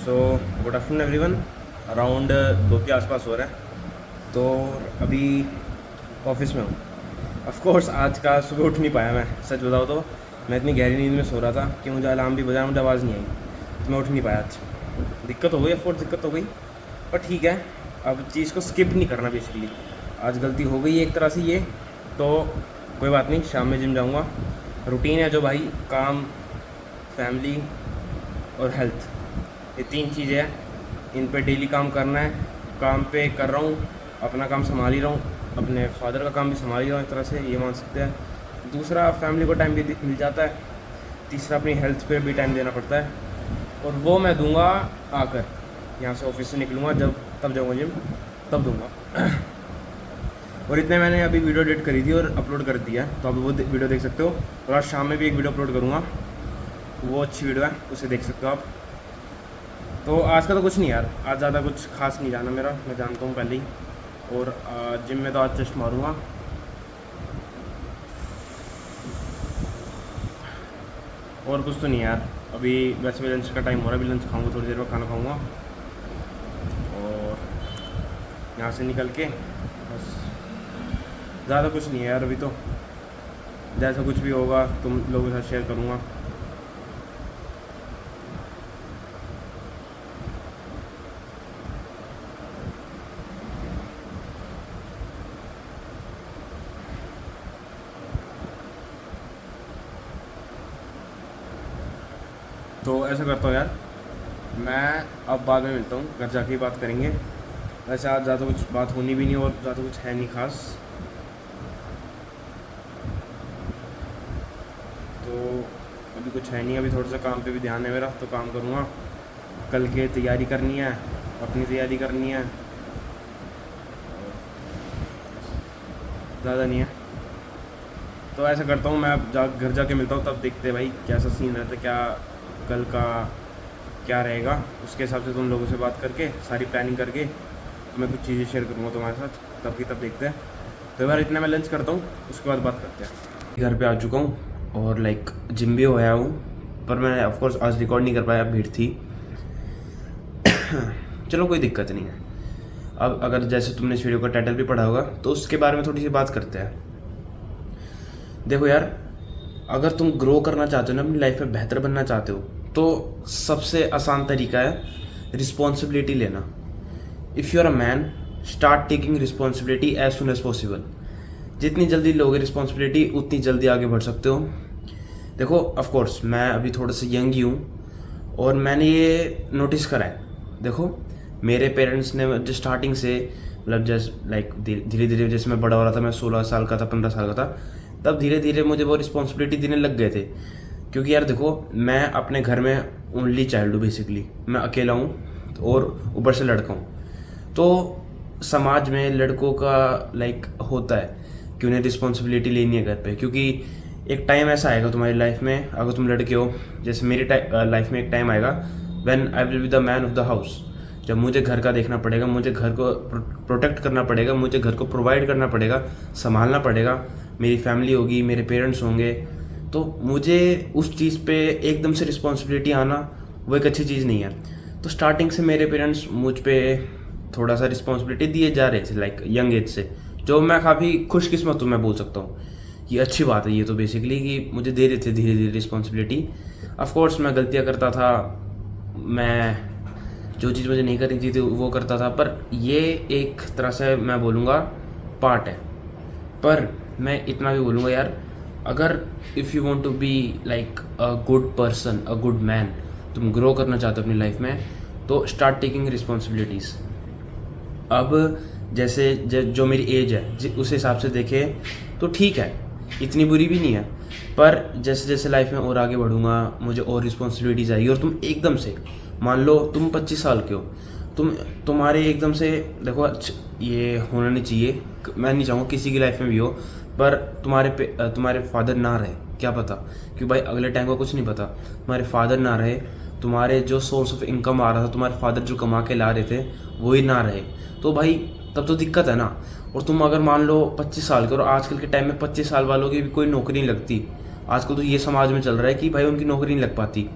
So good afternoon everyone. Around 2 के आसपास हो रहा है, तो अभी ऑफिस में हूँ। ऑफ कोर्स आज का सुबह उठ नहीं पाया मैं, सच बताओ तो मैं इतनी गहरी नींद में सो रहा था कि मुझे अलार्म भी बजाया, मुझे आवाज़ नहीं आई, तो मैं उठ नहीं पाया आज। दिक्कत हो गई, ऑफ कोर्स दिक्कत हो गई, पर ठीक है, अब चीज़ को स्किप नहीं करना। बेसिकली आज गलती हो गई है एक तरह से ये, तो कोई बात नहीं, शाम में जिम जाऊँगा। रूटीन है जो भाई, काम, फैमिली और हेल्थ, ये 3 चीज़ें हैं, इन पे डेली काम करना है। काम पे कर रहा हूँ, अपना काम संभाल ही रहा हूँ, अपने फादर का काम भी संभाल ही रहा हूँ, एक तरह से ये मान सकते हैं। दूसरा, फैमिली को टाइम भी मिल जाता है। तीसरा, अपनी हेल्थ पे भी टाइम देना पड़ता है, और वो मैं दूंगा आकर यहाँ से ऑफिस से निकलूँगा, तब जाऊँगा जिम, तब दूंगा। और इतने मैंने अभी वीडियो एडिट करी थी और अपलोड कर दिया, तो आप वो वीडियो देख सकते हो। और आज शाम में भी एक वीडियो अपलोड करूँगा, वो अच्छी वीडियो है, उसे देख सकते हो आप। तो आज का तो कुछ नहीं यार, आज ज़्यादा कुछ खास नहीं जाना मेरा, मैं जानता हूँ पहले ही। और जिम में तो आज जस्ट मारूँगा, और कुछ तो नहीं यार। अभी वैसे भी लंच का टाइम हो रहा है, अभी लंच खाऊंगा, थोड़ी देर में खाना खाऊंगा, और यहाँ से निकल के बस, ज़्यादा कुछ नहीं है यार। अभी तो जैसा कुछ भी होगा तुम लोगों के साथ शेयर करूँगा। तो ऐसा करता हूँ यार, मैं अब बाद में मिलता हूँ, घर जाके ही बात करेंगे। वैसे आज ज़्यादा कुछ बात होनी भी नहीं, और ज़्यादा कुछ है नहीं खास, तो अभी कुछ है नहीं। अभी थोड़ा सा काम पे भी ध्यान है मेरा, तो काम करूँगा। कल की तैयारी करनी है, अपनी तैयारी करनी है, ज़्यादा नहीं है। तो ऐसा करता हूँ, मैं अब घर जाके मिलता हूँ, तब देखते हैं भाई कैसा सीन रहता है, क्या कल का क्या रहेगा। उसके हिसाब से तुम लोगों से बात करके, सारी प्लानिंग करके, तो मैं कुछ चीज़ें शेयर करूँगा तुम्हारे साथ, तब देखते हैं। तो यार इतना मैं लंच करता हूँ, उसके बाद बात करते हैं। घर पे आ चुका हूँ, और लाइक जिम भी होया हूँ, पर मैं ऑफकोर्स आज रिकॉर्ड नहीं कर पाया, भीड़ थी। चलो कोई दिक्कत नहीं है। अब अगर जैसे तुमने इस वीडियो का टाइटल भी पढ़ा होगा, तो उसके बारे में थोड़ी सी बात करते हैं। देखो यार, अगर तुम ग्रो करना चाहते हो ना, अपनी लाइफ में बेहतर बनना चाहते हो, तो सबसे आसान तरीका है रिस्पॉन्सिबिलिटी लेना। If you are a man, start taking responsibility as soon as possible. जितनी जल्दी लोगे रिस्पॉन्सिबिलिटी, उतनी जल्दी आगे बढ़ सकते हो। देखो ऑफ कोर्स मैं अभी थोड़ा सा यंग ही हूँ, और मैंने ये नोटिस करा है। देखो मेरे पेरेंट्स ने जो स्टार्टिंग से, मतलब जैसे लाइक धीरे धीरे जैसे मैं बड़ा हो रहा था, मैं 16 साल का था, 15 साल का था, तब धीरे धीरे मुझे वो रिस्पॉन्सिबिलिटी देने लग गए थे। क्योंकि यार देखो, मैं अपने घर में ओनली चाइल्ड हूँ, बेसिकली मैं अकेला हूँ, और ऊपर से लड़का हूँ। तो समाज में लड़कों का लाइक होता है कि उन्हें रिस्पॉन्सिबिलिटी लेनी है घर पे, क्योंकि एक टाइम ऐसा आएगा तुम्हारी लाइफ में, अगर तुम लड़के हो, जैसे मेरी लाइफ में एक टाइम आएगा when I will be the man of the house, जब मुझे घर का देखना पड़ेगा, मुझे घर को प्रोटेक्ट करना पड़ेगा, मुझे घर को प्रोवाइड करना पड़ेगा, संभालना पड़ेगा। मेरी फैमिली होगी, मेरे पेरेंट्स होंगे, तो मुझे उस चीज़ पे एकदम से रिस्पॉन्सिबिलिटी आना वो एक अच्छी चीज़ नहीं है। तो स्टार्टिंग से मेरे पेरेंट्स मुझ पे थोड़ा सा रिस्पॉन्सिबिलिटी दिए जा रहे थे, लाइक यंग एज से, जो मैं काफ़ी खुशकिस्मत हूँ, मैं बोल सकता हूँ। ये अच्छी बात है ये तो, बेसिकली कि मुझे दे रहे थे धीरे धीरे रिस्पॉन्सिबिलिटी। ऑफकोर्स मैं गलतियाँ करता था, मैं जो चीज़ मुझे नहीं करनी थी वो करता था, पर ये एक तरह से मैं बोलूँगा पार्ट है। पर मैं इतना भी बोलूँगा यार, अगर if you want to be like a good person, a good man, तुम ग्रो करना चाहते हो अपनी लाइफ में, तो स्टार्ट टेकिंग रिस्पॉन्सिबिलिटीज़। अब जैसे जो मेरी एज है उस हिसाब से देखें तो ठीक है, इतनी बुरी भी नहीं है। पर जैसे जैसे लाइफ में और आगे बढ़ूंगा, मुझे और रिस्पॉन्सिबिलिटीज़ आएगी। और तुम एकदम से, मान लो तुम 25 साल के हो, तुम्हारे एकदम से, देखो ये होना नहीं चाहिए, मैं नहीं चाहूँगा किसी की लाइफ में भी हो, पर तुम्हारे फादर ना रहे, क्या पता, क्योंकि भाई अगले टाइम का कुछ नहीं पता। तुम्हारे फादर ना रहे, तुम्हारे जो सोर्स ऑफ इनकम आ रहा था, तुम्हारे फादर जो कमा के ला रहे थे, वो ही ना रहे, तो भाई तब तो दिक्कत है ना। और तुम अगर मान लो 25 साल के, और आजकल के टाइम में 25 साल वालों की भी कोई नौकरी नहीं लगती। आजकल तो ये समाज में चल रहा है कि भाई उनकी नौकरी नहीं लग पाती।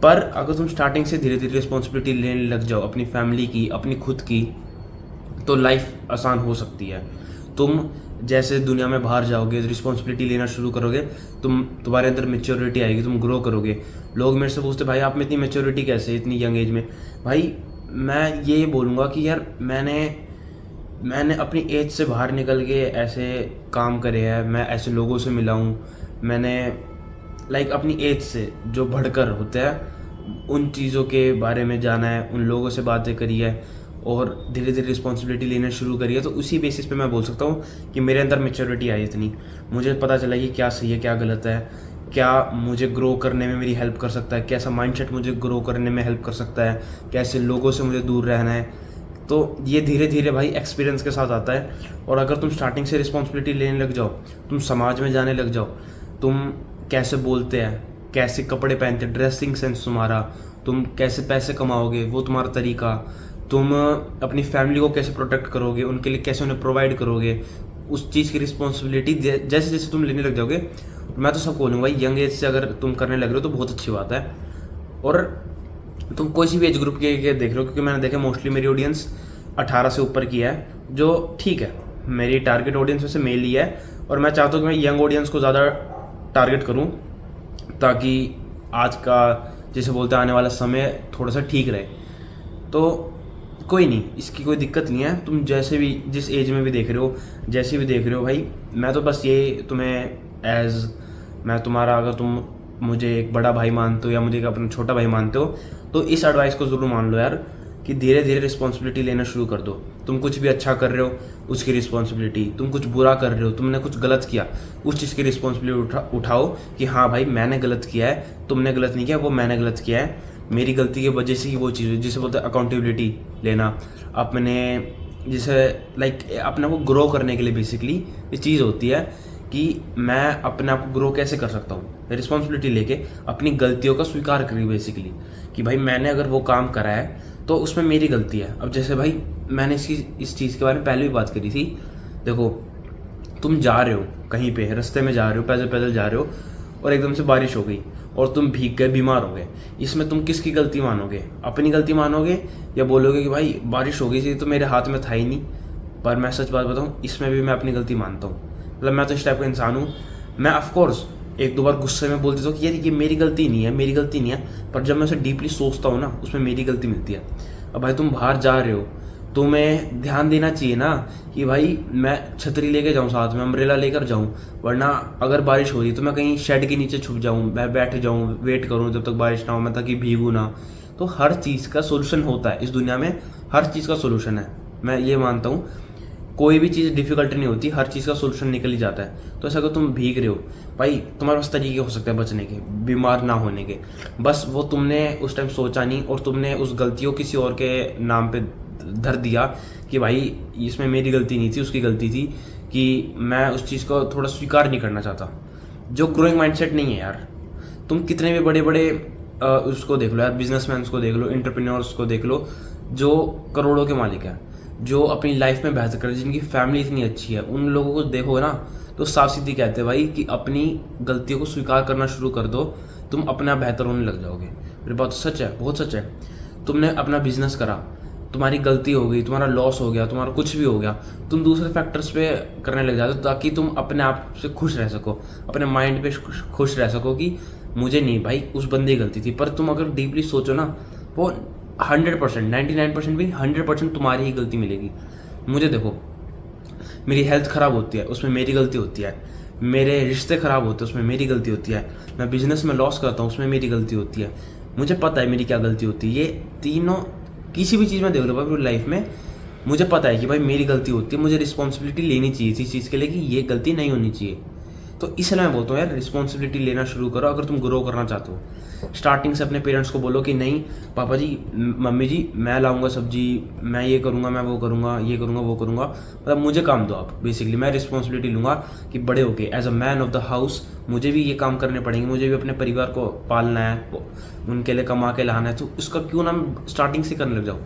पर अगर तुम स्टार्टिंग से धीरे धीरे रिस्पॉन्सिबिलिटी लेने लग जाओ अपनी फैमिली की, अपनी खुद की, तो लाइफ आसान हो सकती है। तुम जैसे दुनिया में बाहर जाओगे, रिस्पॉन्सिबिलिटी लेना शुरू करोगे, तुम्हारे अंदर मेच्योरिटी आएगी, तुम ग्रो करोगे। लोग मेरे से पूछते भाई आप में इतनी मेच्योरिटी कैसे, इतनी यंग एज में? भाई मैं ये बोलूँगा कि यार मैंने अपनी एज से बाहर निकल के ऐसे काम करे हैं, मैं ऐसे लोगों से मिला हूँ, मैंने अपनी एज से जो बढ़कर होते हैं उन चीज़ों के बारे में जाना है, उन लोगों से बातें करी है और धीरे धीरे रिस्पॉन्सिबिलिटी लेना शुरू करी है। तो उसी बेसिस पे मैं बोल सकता हूँ कि मेरे अंदर मेच्योरिटी आई इतनी, मुझे पता चला कि क्या सही है क्या गलत है, क्या मुझे ग्रो करने में मेरी हेल्प कर सकता है, कैसा माइंडसेट मुझे ग्रो करने में हेल्प कर सकता है, कैसे लोगों से मुझे दूर रहना है। तो ये धीरे धीरे भाई एक्सपीरियंस के साथ आता है। और अगर तुम स्टार्टिंग से रिस्पॉन्सिबिलिटी लेने लग जाओ, तुम समाज में जाने लग जाओ, तुम कैसे बोलते हैं, कैसे कपड़े पहनते, ड्रेसिंग सेंस तुम्हारा, तुम कैसे पैसे कमाओगे वो तुम्हारा तरीका, तुम अपनी फैमिली को कैसे प्रोटेक्ट करोगे, उनके लिए कैसे उन्हें प्रोवाइड करोगे, उस चीज़ की रिस्पॉन्सिबिलिटी जैसे जैसे तुम लेने लग जाओगे, मैं तो सबको बोलूँगा भाई यंग एज से अगर तुम करने लग रहे हो तो बहुत अच्छी बात है। और तुम कोई सी भी एज ग्रुप के देख रहे हो, क्योंकि मैंने देखा मोस्टली मेरी ऑडियंस 18 से ऊपर की है, जो ठीक है, मेरी टारगेट ऑडियंस में से मेल ही है। और मैं चाहता हूँ कि मैं यंग ऑडियंस को ज़्यादा टारगेट करूँ ताकि आज का जैसे बोलते हैं आने वाला समय थोड़ा सा ठीक रहे। तो कोई नहीं, इसकी कोई दिक्कत नहीं है, तुम जैसे भी जिस एज में भी देख रहे हो, जैसे भी देख रहे हो भाई, मैं तो बस ये तुम्हें मैं तुम्हारा, अगर तुम मुझे एक बड़ा भाई मानते हो या मुझे एक अपना छोटा भाई मानते हो, तो इस एडवाइस को ज़रूर मान लो यार कि धीरे धीरे रिस्पॉन्सिबिलिटी लेना शुरू कर दो। तुम कुछ भी अच्छा कर रहे हो उसकी रिस्पॉन्सिबिलिटी, तुम कुछ बुरा कर रहे हो, तुमने कुछ गलत किया, उस चीज़ की रिस्पॉन्सिबिलिटी उठाओ कि हाँ भाई मैंने गलत किया है, तुमने गलत नहीं किया, वो मैंने गलत किया है, मेरी गलती की वजह से ही वो चीज़, जिसे बोलते हैं अकाउंटेबिलिटी लेना अपने, जिसे अपने को ग्रो करने के लिए बेसिकली ये चीज़ होती है कि मैं अपने आप को ग्रो कैसे कर सकता हूँ, रिस्पॉन्सिबिलिटी लेके अपनी गलतियों का स्वीकार करी बेसिकली कि भाई मैंने अगर वो काम करा है तो उसमें मेरी गलती है। अब जैसे भाई मैंने इस चीज़ के बारे में पहले भी बात करी थी। देखो तुम जा रहे हो कहीं पे, रास्ते में जा रहे हो, पैदल पैदल जा रहे हो और एकदम से बारिश हो गई और तुम भीग गए, बीमार हो गए, इसमें तुम किसकी गलती मानोगे? अपनी गलती मानोगे या बोलोगे कि भाई बारिश हो गई थी तो मेरे हाथ में था ही नहीं? पर मैं सच बात बताऊँ, इसमें भी मैं अपनी गलती मानता हूँ। मतलब मैं तो इस टाइप का इंसान हूँ। मैं ऑफकोर्स एक दो बार गुस्से में बोल देता हूँ कि यार ये मेरी गलती नहीं है, मेरी गलती नहीं है, पर जब मैं उसे डीपली सोचता हूँ ना, उसमें मेरी गलती मिलती है। अब भाई तुम बाहर जा रहे हो, तुम्हें ध्यान देना चाहिए ना कि भाई मैं छतरी लेके जाऊँ, साथ में अम्ब्रेला लेकर जाऊँ, वरना अगर बारिश हो रही तो मैं कहीं शेड के नीचे छुप जाऊँ, मैं बैठ जाऊँ, वेट करूँ जब तक बारिश ना हो, मैं ताकि भीगूँ ना। तो हर चीज़ का सोल्यूशन होता है इस दुनिया में, हर चीज़ का सोल्यूशन है, मैं ये मानता हूँ। कोई भी चीज़ डिफिकल्ट नहीं होती, हर चीज़ का सोल्यूशन निकल ही जाता है। तो ऐसा अगर तुम भीग रहे हो भाई, तुम्हारे पास तरीके हो सकते हैं बचने के, बीमार ना होने के, बस वो तुमने उस टाइम सोचा नहीं और तुमने उस गलतियों किसी और के नाम पे धर दिया कि भाई इसमें मेरी गलती नहीं थी, उसकी गलती थी, कि मैं उस चीज़ को थोड़ा स्वीकार नहीं करना चाहता, जो ग्रोइंग माइंडसेट नहीं है यार। तुम कितने भी बड़े बड़े उसको देख लो यार, बिजनेसमैन को देख लो, एंटरप्रेन्योर्स को देख लो, जो करोड़ों के मालिक हैं, जो अपनी लाइफ में बेहतर कर, जिनकी फैमिली इतनी अच्छी है, उन लोगों को देखोगे ना तो साफ सीधी कहते हैं भाई कि अपनी गलतियों को स्वीकार करना शुरू कर दो, तुम अपना बेहतर होने लग जाओगे। मेरी बात सच है, बहुत सच है। तुमने अपना बिजनेस करा, तुम्हारी गलती हो गई, तुम्हारा लॉस हो गया, तुम्हारा कुछ भी हो गया, तुम दूसरे फैक्टर्स पे करने लग जाते हो ताकि तुम अपने आप से खुश रह सको, अपने माइंड पे खुश रह सको कि मुझे नहीं भाई उस बंदे की गलती थी। पर तुम अगर डीपली सोचो ना, वो 100%, 99% भी 100% तुम्हारी ही गलती मिलेगी। मुझे देखो, मेरी हेल्थ ख़राब होती है उसमें मेरी गलती होती है, मेरे रिश्ते ख़राब होते हैं उसमें मेरी गलती होती है, मैं बिजनेस में लॉस करता हूँ उसमें मेरी गलती होती है, मुझे पता है मेरी क्या गलती होती है। ये तीनों किसी भी चीज़ में देख लो भाई पूरी लाइफ में, मुझे पता है कि भाई मेरी गलती होती है, मुझे रिस्पॉन्सिबिलिटी लेनी चाहिए इस चीज़ के लिए कि ये गलती नहीं होनी चाहिए। तो इसलिए मैं बोलता हूँ यार, रिस्पॉन्सिबिलिटी लेना शुरू करो अगर तुम ग्रो करना चाहते हो। स्टार्टिंग से अपने पेरेंट्स को बोलो कि नहीं पापा जी, मम्मी जी, मैं लाऊंगा सब्जी, मैं ये करूँगा, मैं वो करूँगा, ये करूँगा, वो करूँगा, मतलब मुझे काम दो आप। बेसिकली मैं रिस्पॉन्सिबिलिटी लूँगा कि बड़े होके as a man of the house मुझे भी ये काम करने पड़ेंगे, मुझे भी अपने परिवार को पालना है, उनके लिए कमा के लाना है, तो उसका क्यों ना स्टार्टिंग से करने लग जाऊँ।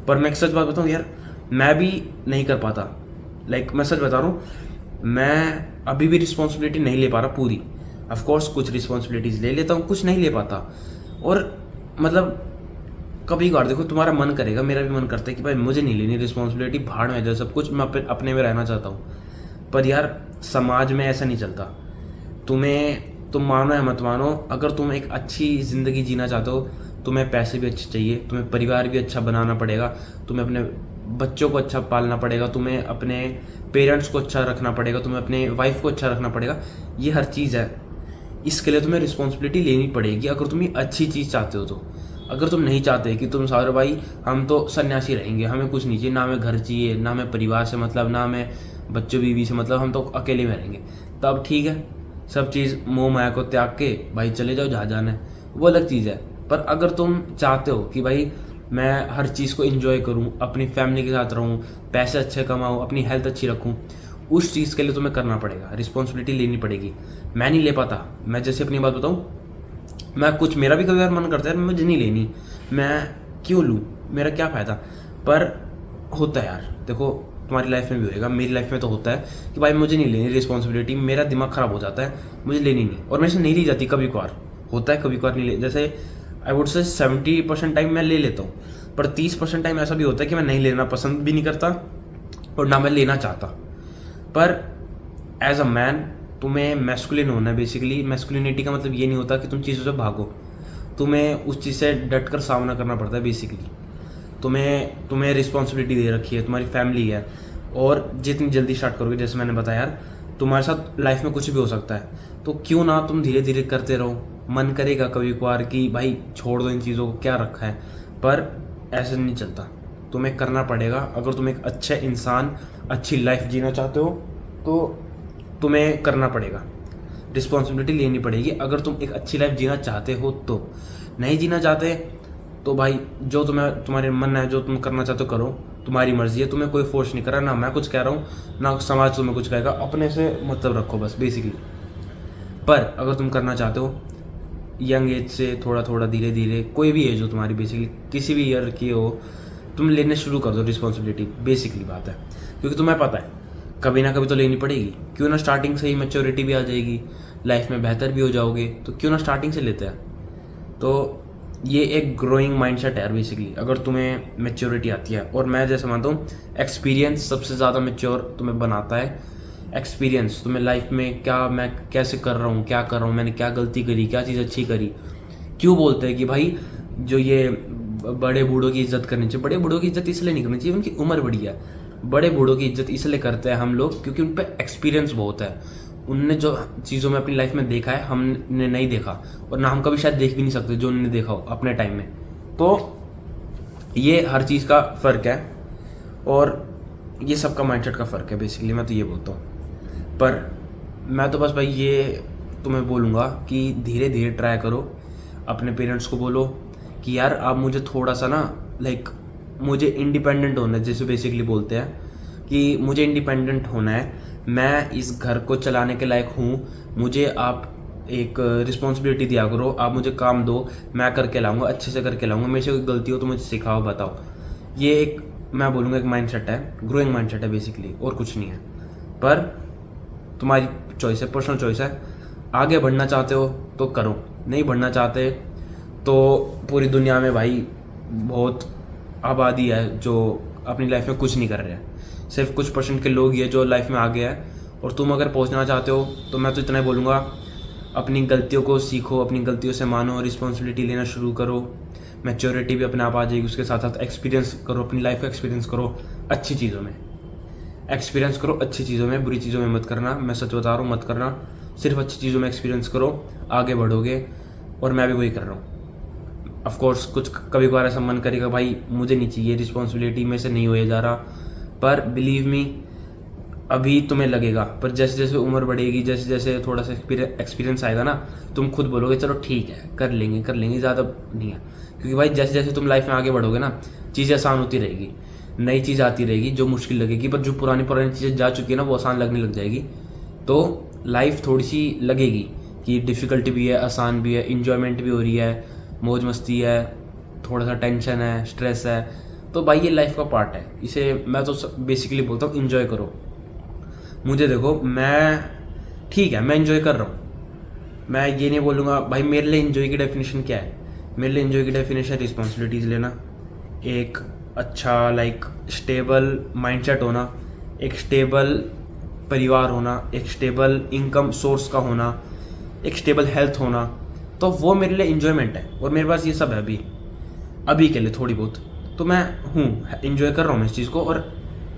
पर मैं एक सच बात बताऊँ यार, मैं भी नहीं कर पाता। मैं सच बता रहा हूँ, मैं अभी भी रिस्पॉन्सिबिलिटी नहीं ले पा रहा पूरी। ऑफकोर्स कुछ रिस्पॉन्सिबिलिटीज़ ले लेता हूँ, कुछ नहीं ले पाता। और मतलब कभी कभार देखो तुम्हारा मन करेगा, मेरा भी मन करता है कि भाई मुझे नहीं लेनी रिस्पॉन्सिबिलिटी, भाड़ में जाए सब कुछ, मैं अपने में रहना चाहता हूँ। पर यार समाज में ऐसा नहीं चलता। तुम मानो या मत मानो, अगर तुम एक अच्छी ज़िंदगी जीना चाहते हो, तुम्हें पैसे भी अच्छे चाहिए, तुम्हें परिवार भी अच्छा बनाना पड़ेगा, तुम्हें अपने बच्चों को अच्छा पालना पड़ेगा, तुम्हें अपने पेरेंट्स को अच्छा रखना पड़ेगा, तुम्हें अपने वाइफ को अच्छा रखना पड़ेगा। ये हर चीज़ है, इसके लिए तुम्हें रिस्पॉन्सिबिलिटी लेनी पड़ेगी अगर तुम ये अच्छी चीज़ चाहते हो तो। अगर तुम नहीं चाहते कि तुम सारे भाई हम तो सन्यासी रहेंगे, हमें कुछ नहीं चाहिए, ना हमें घर चाहिए, ना हमें परिवार से मतलब, ना हमें बच्चों बीवी से मतलब, हम तो अकेले में रहेंगे, तब ठीक है, सब चीज़ मोह माया को त्याग के भाई चले जाओ जहाँ जाना है, वो अलग चीज़ है। पर अगर तुम चाहते हो कि भाई मैं हर चीज़ को एंजॉय करूं, अपनी फैमिली के साथ रहूं, पैसे अच्छे कमाऊं, अपनी हेल्थ अच्छी रखूं, उस चीज़ के लिए तुम्हें करना पड़ेगा, रिस्पॉन्सिबिलिटी लेनी पड़ेगी। मैं नहीं ले पाता, मैं जैसे अपनी बात बताऊं, मैं कुछ मेरा भी कभी बार मन करता है मुझे नहीं लेनी, मैं क्यों लूँ, मेरा क्या फ़ायदा। पर होता है यार, देखो तुम्हारी लाइफ में भी होएगा, मेरी लाइफ में तो होता है कि भाई मुझे नहीं लेनी रिस्पॉन्सिबिलिटी, मेरा दिमाग ख़राब हो जाता है, मुझे लेनी नहीं, और मेरे से नहीं ली जाती, कभी कभार होता है, कभी कभार नहीं ले, जैसे आई वुड से 70% टाइम मैं ले लेता हूँ, पर 30% टाइम ऐसा भी होता है कि मैं नहीं लेना पसंद भी नहीं करता और ना मैं लेना चाहता। पर एज अ मैन तुम्हें मैस्कुलिन होना है। बेसिकली मैस्कुलिनिटी का मतलब ये नहीं होता कि तुम चीज़ों से भागो, तुम्हें उस चीज़ से डट कर सामना करना पड़ता है। बेसिकली तुम्हें रिस्पॉन्सिबिलिटी दे रखी है, तुम्हारी फैमिली है, और जितनी जल्दी स्टार्ट करोगे, जैसे मैंने बताया यार, तुम्हारे साथ लाइफ में कुछ भी हो सकता है, तो क्यों ना तुम धीरे धीरे करते रहो। मन करेगा कभी कभार कि भाई छोड़ दो इन चीज़ों को, क्या रखा है, पर ऐसा नहीं चलता, तुम्हें करना पड़ेगा। अगर तुम एक अच्छे इंसान, अच्छी लाइफ जीना चाहते हो तो तुम्हें करना पड़ेगा, रिस्पॉन्सिबिलिटी लेनी पड़ेगी। अगर तुम एक अच्छी लाइफ जीना चाहते हो तो, नहीं जीना चाहते तो भाई जो तुम्हारे मन है, जो तुम करना चाहते हो करो, तुम्हारी मर्जी है, तुम्हें कोई फोर्स नहीं कर रहा, ना मैं कुछ कह रहा हूँ, ना समाज तुम्हें कुछ कहेगा, अपने से मतलब रखो बस बेसिकली। पर अगर तुम करना चाहते हो यंग एज से थोड़ा थोड़ा धीरे धीरे, कोई भी एज हो तुम्हारी, बेसिकली किसी भी ईयर की हो, तुम लेने शुरू कर दो रिस्पॉन्सिबिलिटी। बेसिकली बात है, क्योंकि तुम्हें पता है कभी ना कभी तो लेनी पड़ेगी, क्यों ना स्टार्टिंग से ही मैच्योरिटी भी आ जाएगी, लाइफ में बेहतर भी हो जाओगे, तो क्यों ना स्टार्टिंग से लेते हैं। तो ये एक ग्रोइंग माइंडसेट है बेसिकली, अगर तुम्हें मैच्योरिटी आती है। और मैं जैसे मानता हूँ एक्सपीरियंस सबसे ज़्यादा मैच्योर तुम्हें बनाता है। एक्सपीरियंस तुम्हें लाइफ में क्या, मैं कैसे कर रहा हूँ, क्या कर रहा हूँ, मैंने क्या गलती करी, क्या चीज़ अच्छी करी। क्यों बोलते हैं कि भाई जो ये बड़े बूढ़ों की इज्जत करनी चाहिए, बड़े बूढ़ों की इज्जत इसलिए नहीं करनी चाहिए उनकी उम्र बड़ी है, बड़े बूढ़ों की इज्जत इसलिए करते हैं हम लोग क्योंकि उन पर एक्सपीरियंस बहुत है, उनने जो चीज़ों में अपनी लाइफ में देखा है हमने नहीं देखा, और ना हम कभी शायद देख भी नहीं सकते जो उन्होंने देखा हो अपने टाइम में। तो ये हर चीज़ का फ़र्क है, और ये सबका माइंडसेट का फ़र्क है बेसिकली, मैं तो ये बोलता हूँ। पर मैं तो बस भाई ये तुम्हें बोलूँगा कि धीरे धीरे ट्राई करो, अपने पेरेंट्स को बोलो कि यार आप मुझे थोड़ा सा ना लाइक मुझे इंडिपेंडेंट होना है, जैसे बेसिकली बोलते हैं कि मुझे इंडिपेंडेंट होना है, मैं इस घर को चलाने के लायक हूँ, मुझे आप एक रिस्पॉन्सिबिलिटी दिया करो, आप मुझे काम दो, मैं करके लाऊंगा, अच्छे से करके लाऊंगा, मेरे से कोई गलती हो तो मुझे सिखाओ, बताओ। ये एक मैं बोलूँगा एक माइंडसेट है, ग्रोइंग माइंडसेट है बेसिकली, और कुछ नहीं है। पर तुम्हारी चॉइस है, पर्सनल चॉइस है। आगे बढ़ना चाहते हो तो करो, नहीं बढ़ना चाहते तो पूरी दुनिया में भाई बहुत आबादी है जो अपनी लाइफ में कुछ नहीं कर रहे हैं, सिर्फ कुछ % के लोग ही है जो लाइफ में आगे है। और तुम अगर पहुंचना चाहते हो तो मैं तो इतना ही बोलूँगा, अपनी गलतियों को सीखो, अपनी गलतियों से मानो, रिस्पॉन्सिबिलिटी लेना शुरू करो, मैच्योरिटी भी अपने आप आ जाएगी। उसके साथ साथ एक्सपीरियंस करो, अपनी लाइफ का एक्सपीरियंस करो, अच्छी चीज़ों में एक्सपीरियंस करो, अच्छी चीज़ों में, बुरी चीज़ों में मत करना। मैं सच बता रहा हूँ, मत करना, सिर्फ अच्छी चीज़ों में एक्सपीरियंस करो, आगे बढ़ोगे। और मैं भी वही कर रहा हूँ। ऑफ कोर्स कुछ कभी कभार ऐसा मन करेगा भाई मुझे नहीं चाहिए रिस्पॉन्सिबिलिटी, में से नहीं होया जा रहा, पर बिलीव मी अभी तुम्हें लगेगा, पर जैसे जैसे उम्र बढ़ेगी, जैसे जैसे थोड़ा सा एक्सपीरियंस आएगा ना, तुम खुद बोलोगे चलो ठीक है कर लेंगे, ज़्यादा नहीं है। क्योंकि भाई जैसे जैसे तुम लाइफ में आगे बढ़ोगे ना, चीज़ें आसान होती रहेगी, नई चीज़ आती रहेगी जो मुश्किल लगेगी, पर जो पुरानी चीज़ें जा चुकी है ना वो आसान लगने लग जाएगी। तो लाइफ थोड़ी सी लगेगी कि डिफ़िकल्टी भी है, आसान भी है, इंजॉयमेंट भी हो रही है, मौज मस्ती है, थोड़ा सा टेंशन है, स्ट्रेस है। तो भाई ये लाइफ का पार्ट है, इसे मैं तो बेसिकली बोलता हूँ इन्जॉय करो। मुझे देखो, मैं ठीक है, मैं इन्जॉय कर रहा हूँ, मैं ये नहीं बोलूँगा भाई मेरे लिए इन्जॉय की डेफिनेशन क्या है, मेरे लिए एंजॉय की डेफिनेशन रिस्पॉन्सिबिलिटीज़ लेना, एक अच्छा स्टेबल माइंडसेट होना, एक स्टेबल परिवार होना, एक स्टेबल इनकम सोर्स का होना, एक स्टेबल हेल्थ होना, तो वो मेरे लिए इन्जॉयमेंट है। और मेरे पास ये सब है अभी के लिए थोड़ी बहुत, तो मैं हूँ इन्जॉय कर रहा हूँ इस चीज़ को और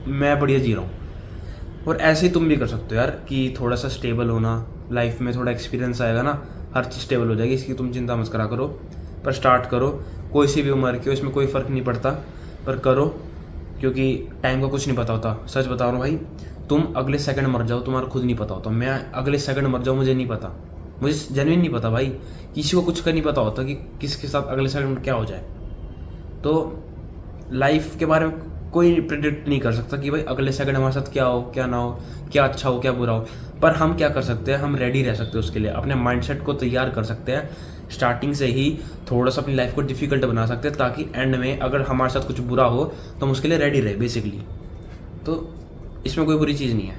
मैं बढ़िया जी रहा हूँ। और ऐसे ही तुम भी कर सकते हो यार कि थोड़ा सा स्टेबल होना, लाइफ में थोड़ा एक्सपीरियंस आएगा ना, हर चीज़ स्टेबल हो जाएगी, इसकी तुम चिंता मत करा करो। पर स्टार्ट करो, कोई सी भी उम्र की हो, इसमें कोई फ़र्क नहीं पड़ता, पर करो, क्योंकि टाइम का कुछ नहीं पता होता। सच बता रहा हूँ भाई, तुम अगले सेकंड मर जाओ, तुम्हारा खुद नहीं पता होता। मैं अगले सेकंड मर जाऊँ, मुझे नहीं पता, मुझे जेन्युइन नहीं पता भाई, किसी को कुछ का नहीं पता होता कि किसके साथ अगले सेकंड क्या हो जाए। तो लाइफ के बारे में कोई प्रिडिक्ट नहीं कर सकता कि भाई अगले सेकंड हमारे साथ क्या हो, क्या ना हो, क्या अच्छा हो, क्या बुरा हो। पर हम क्या कर सकते हैं, हम रेडी रह सकते हैं उसके लिए, अपने माइंडसेट को तैयार कर सकते हैं, स्टार्टिंग से ही थोड़ा सा अपनी लाइफ को डिफिकल्ट बना सकते हैं, ताकि एंड में अगर हमारे साथ कुछ बुरा हो तो हम उसके लिए रेडी रहे बेसिकली। तो इसमें कोई बुरी चीज़ नहीं है,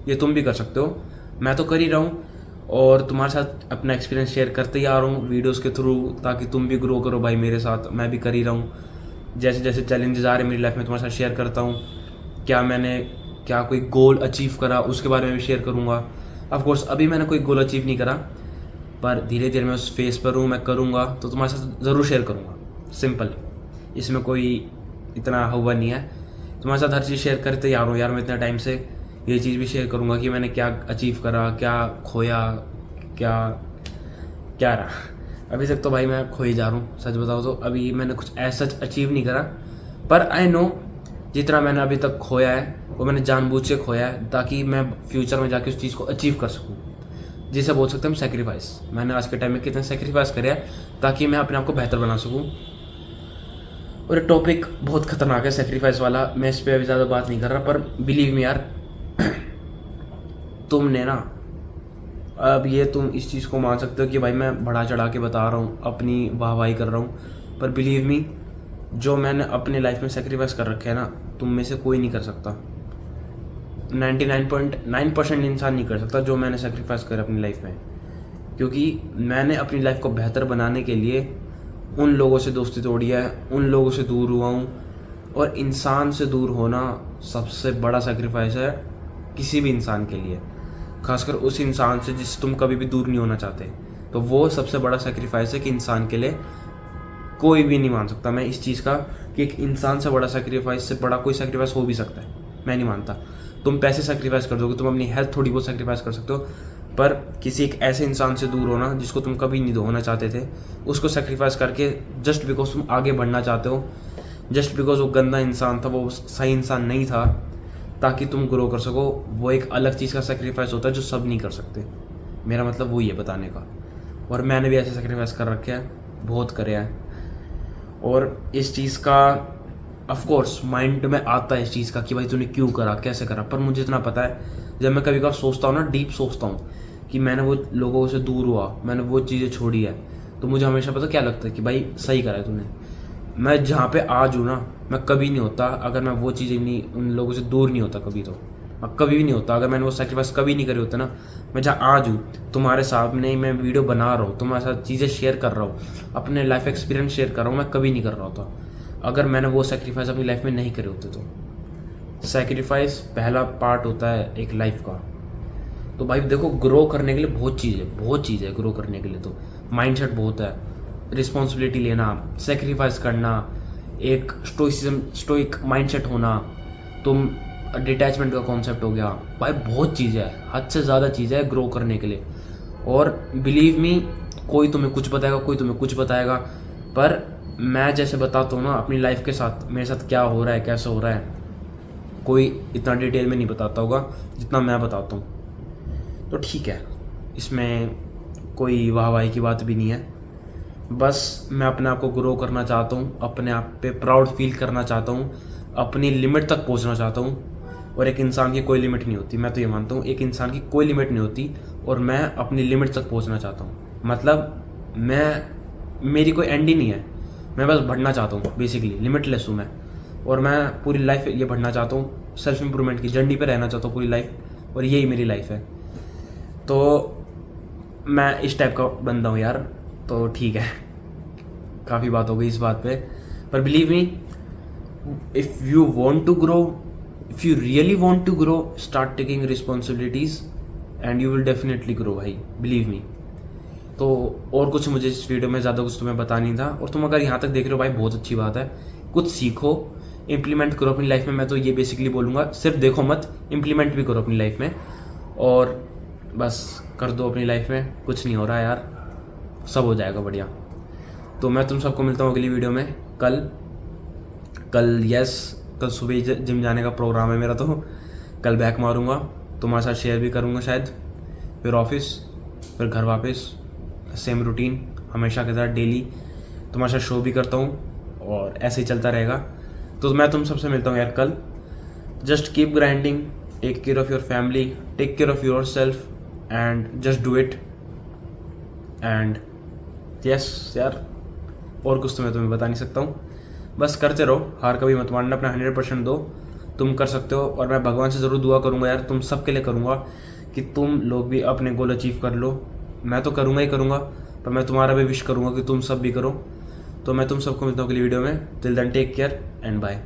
ये तुम भी कर सकते हो, मैं तो कर ही रहा हूँ और तुम्हारे साथ अपना एक्सपीरियंस शेयर करते ही आ रहा हूँ वीडियोज़ के थ्रू, ताकि तुम भी ग्रो करो भाई मेरे साथ। मैं भी कर ही रहा हूँ, जैसे जैसे चैलेंजेस आ रहे हैं मेरी लाइफ में तुम्हारे साथ शेयर करता हूँ। क्या कोई गोल अचीव करा उसके बारे में भी शेयर करूँगा। ऑफ कोर्स अभी मैंने कोई गोल अचीव नहीं करा, पर धीरे धीरे मैं उस फेस पर हूँ, मैं करूँगा तो तुम्हारे साथ ज़रूर शेयर करूँगा। सिंपल, इसमें कोई इतना हुआ नहीं है, तुम्हारे साथ हर चीज़ शेयर करते ही आ रहा हूँ यार मैं इतने टाइम से। ये चीज़ भी शेयर करूँगा कि मैंने क्या अचीव करा, क्या खोया, क्या क्या रहा। अभी तक तो भाई मैं खो ही जा रहा हूँ, सच बताओ तो अभी मैंने कुछ ऐसा अचीव नहीं करा, पर आई नो जितना मैंने अभी तक खोया है वो मैंने जानबूझ के खोया है, ताकि मैं फ्यूचर में जाके उस चीज़ को अचीव कर सकूँ, जिसे बोल सकते हैं हम सेक्रीफाइस। मैंने आज के टाइम में कितना सेक्रीफाइस करे ताकि मैं अपने आप को बेहतर बना सकूँ। और ये टॉपिक बहुत खतरनाक है सेक्रीफाइस वाला, मैं इस पर अभी ज़्यादा बात नहीं कर रहा, पर बिलीव मी यार तुमने ना, अब ये तुम इस चीज़ को मान सकते हो कि भाई मैं बढ़ा चढ़ा के बता रहा हूँ, अपनी वाहवाही कर रहा हूँ, पर बिलीव मी जो मैंने अपने लाइफ में सेक्रीफाइस कर रखे है ना, तुम में से कोई नहीं कर सकता। 99.9% इंसान नहीं कर सकता जो मैंने सेक्रीफाइस कर अपनी लाइफ में, क्योंकि मैंने अपनी लाइफ को बेहतर बनाने के लिए उन लोगों से दोस्ती तोड़ी है, उन लोगों से दूर हुआ हूँ। और इंसान से दूर होना सबसे बड़ा सेक्रीफाइस है किसी भी इंसान के लिए, खासकर उस इंसान से जिससे तुम कभी भी दूर नहीं होना चाहते। तो वो सबसे बड़ा सेक्रीफाइस है कि इंसान के लिए कोई भी नहीं मान सकता मैं इस चीज़ का, कि एक इंसान से बड़ा सेक्रीफाइस से बड़ा कोई सेक्रीफाइस हो भी सकता है, मैं नहीं मानता। तुम पैसे सेक्रीफाइस कर दोगे, तुम अपनी हेल्थ थोड़ी बहुत सेक्रीफाइस कर सकते हो, पर किसी एक ऐसे इंसान से दूर होना जिसको तुम कभी नहीं होना चाहते थे, उसको सेक्रीफाइस करके जस्ट बिकॉज तुम आगे बढ़ना चाहते हो, जस्ट बिकॉज वो गंदा इंसान था, वो सही इंसान नहीं था, ताकि तुम ग्रो कर सको, वो एक अलग चीज़ का सेक्रीफाइस होता है जो सब नहीं कर सकते। मेरा मतलब वही है बताने का। और मैंने भी ऐसे सेक्रीफाइस कर रखे हैं, बहुत करे हैं, और इस चीज़ का ऑफ कोर्स माइंड में आता है इस चीज़ का कि भाई तूने क्यों करा, कैसे करा। पर मुझे इतना पता है, जब मैं कभी कभार सोचता हूँ ना, डीप सोचता हूँ कि मैंने वो लोगों से दूर हुआ, मैंने वो चीज़ें छोड़ी है, तो मुझे हमेशा पता क्या लगता है कि भाई सही करा है तूने। मैं जहाँ पे आज हूँ ना, मैं कभी नहीं होता अगर मैं वो चीज़ें नहीं, उन लोगों से दूर नहीं होता कभी, तो मैं कभी भी नहीं होता अगर मैंने वो सेक्रीफाइस कभी नहीं करे होते ना। मैं जहाँ आज हूँ, तुम्हारे सामने मैं वीडियो बना रहा हूँ, तुम्हारे साथ चीज़ें शेयर कर रहा हूँ, अपने लाइफ एक्सपीरियंस शेयर कर रहा हूँ, मैं कभी नहीं कर रहा होता अगर मैंने वो सेक्रीफाइस अपनी लाइफ में नहीं करे होते। तो सेक्रीफाइस पहला पार्ट होता है एक लाइफ का। तो भाई देखो, ग्रो करने के लिए बहुत चीज़ है ग्रो करने के लिए। तो माइंडसेट बहुत है, रिस्पॉन्सिबिलिटी लेना, सेक्रीफाइस करना, एक स्टोइक माइंडसेट होना, तुम डिटैचमेंट का कॉन्सेप्ट हो गया, भाई बहुत चीज़ है, हद से ज़्यादा चीज़ है ग्रो करने के लिए। और बिलीव मी, कोई तुम्हें कुछ बताएगा, कोई तुम्हें कुछ बताएगा, पर मैं जैसे बताता हूँ ना अपनी लाइफ के साथ, मेरे साथ क्या हो रहा है, कैसे हो रहा है, कोई इतना डिटेल में नहीं बताता होगा जितना मैं बताता हूँ। तो ठीक है, इसमें कोई वाहवाही की बात भी नहीं है, बस मैं अपने आप को ग्रो करना चाहता हूँ, अपने आप पे प्राउड फील करना चाहता हूँ, अपनी लिमिट तक पहुँचना चाहता हूँ। और एक इंसान की कोई लिमिट नहीं होती, मैं तो ये मानता हूँ एक इंसान की कोई लिमिट नहीं होती, और मैं अपनी लिमिट तक पहुँचना चाहता हूँ। मतलब मेरी कोई एंड ही नहीं है, मैं बस बढ़ना चाहता हूँ, बेसिकली लिमिटलेस हूँ मैं। और मैं पूरी लाइफ ये बढ़ना चाहता हूँ, सेल्फ इम्प्रूवमेंट की जर्नी पे रहना चाहता हूँ पूरी लाइफ, और यही मेरी लाइफ है। तो मैं इस टाइप का बंदा हूँ यार, तो ठीक है। काफ़ी बात हो गई इस बात पे, पर believe me, if you want to grow, if you really want to grow, start taking responsibilities and you will definitely grow भाई, बिलीव मी। तो और कुछ मुझे इस वीडियो में ज़्यादा कुछ तुम्हें बता नहीं था, और तुम अगर यहाँ तक देख रहे हो भाई बहुत अच्छी बात है। कुछ सीखो, इम्प्लीमेंट करो अपनी लाइफ में। मैं तो ये बेसिकली बोलूँगा, सिर्फ देखो मत, इम्प्लीमेंट भी करो अपनी लाइफ में, और बस कर दो अपनी लाइफ में। कुछ नहीं हो रहा यार, सब हो जाएगा बढ़िया। तो मैं तुम सबको मिलता हूँ अगली वीडियो में कल सुबह ही जिम जाने का प्रोग्राम है मेरा, तो कल बैक मारूंगा, तुम्हारे साथ शेयर भी करूंगा शायद, फिर ऑफिस, फिर घर वापस, सेम रूटीन हमेशा के साथ डेली तुम्हारे साथ शो भी करता हूँ, और ऐसे ही चलता रहेगा। तो मैं तुम सबसे मिलता हूँ यार कल। Just keep grinding, take care of your family, take care of yourself, and just do it. And yes यार, और कुछ तो मैं तुम्हें बता नहीं सकता हूँ। बस करते रहो, हार कभी मत मानना, अपना 100% दो, तुम कर सकते हो। और मैं भगवान से ज़रूर दुआ करूँगा यार, तुम सबके लिए करूँगा कि तुम लोग भी अपने गोल अचीव कर लो। मैं तो करूँगा ही करूँगा, पर मैं तुम्हारा भी विश करूँगा कि तुम सब भी करो। तो मैं तुम सबको मिलता हूँ अगली वीडियो में। Till then take care and bye.